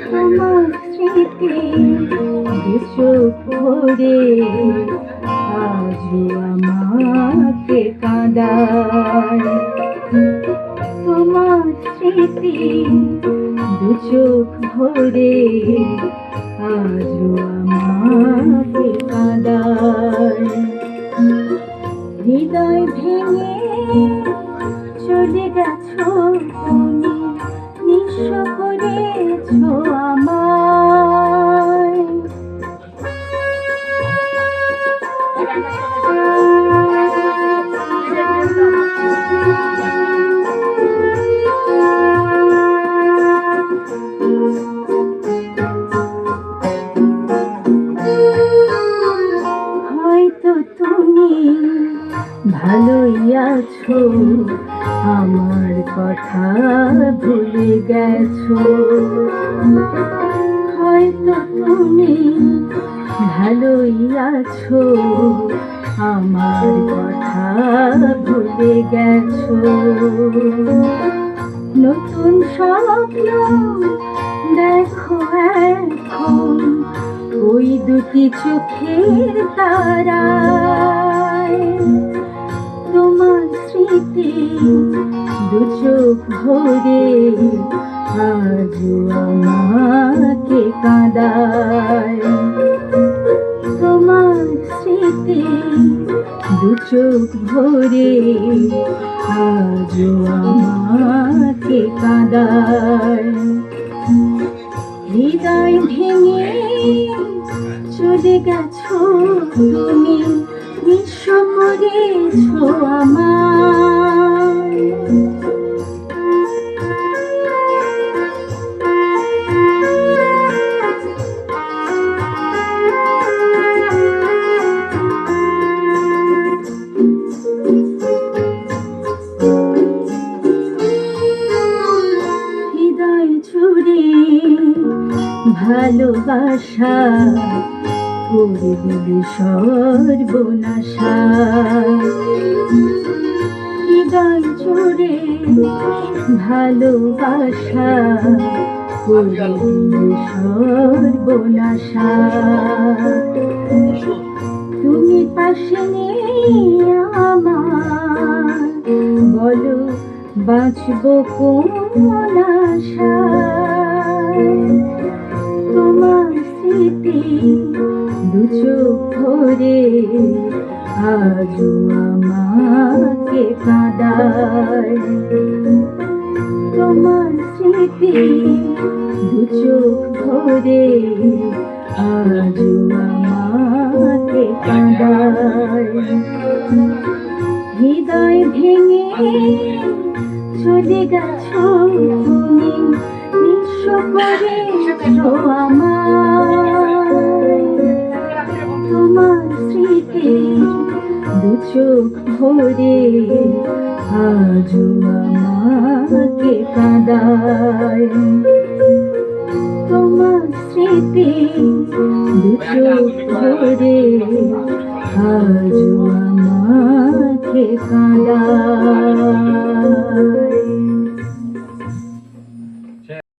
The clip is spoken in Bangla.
তোমার স্মৃতি চোখ ভরে আজও আমাকে কাঁদায়। তোমার স্মৃতি দু চোখ ভরে আজও আমাকে কাঁদায়। হৃদয় ভেঙে চলে গেছো তুমি, নিঃস্ব করেছো আমায়। হয়তো তুমি ভালোই আছো, আমার কথা ভুলে গেছো। হয়তো তুমি ভালোই আছো, আমার কথা ভুলে গেছো। নতুন স্বপ্ন দেখো এখন ওই দুটি চোখের তারায়। তোমার স্মৃতি দু চোখ ভরে আজও আমাকে কাঁদায়। তোমার স্মৃতি দু চোখ ভরে আজও আমাকে কাঁদায়। হৃদয় ভেঙে চলে গেছো তুমি, নিঃস্ব করেছো আমায়। হৃদয় জুড়ে ভালোবাসা করে দিলে সর্বনাশা। হৃদয় জুড়ে ভালোবাসা করে দিলে সর্বনাশা। তুমি পাশে নেই আমার, বলো বাঁচবো কোন আশায়। তোমার স্মৃতি দু চোখ ভরে আজও আমাকে কাঁদায়। তোমার স্মৃতি দু চোখ ভরে আজও আমাকে কাঁদায়। হৃদয় ভেঙে চলে গেছো তুমি, নিঃস্ব করেছো আমায়। তোমার স্মৃতি দু চোখ ভরে আজও আমাকে কাঁদায়। তোমার স্মৃতি দু চোখ ভরে আজও আমাকে কাঁদায়।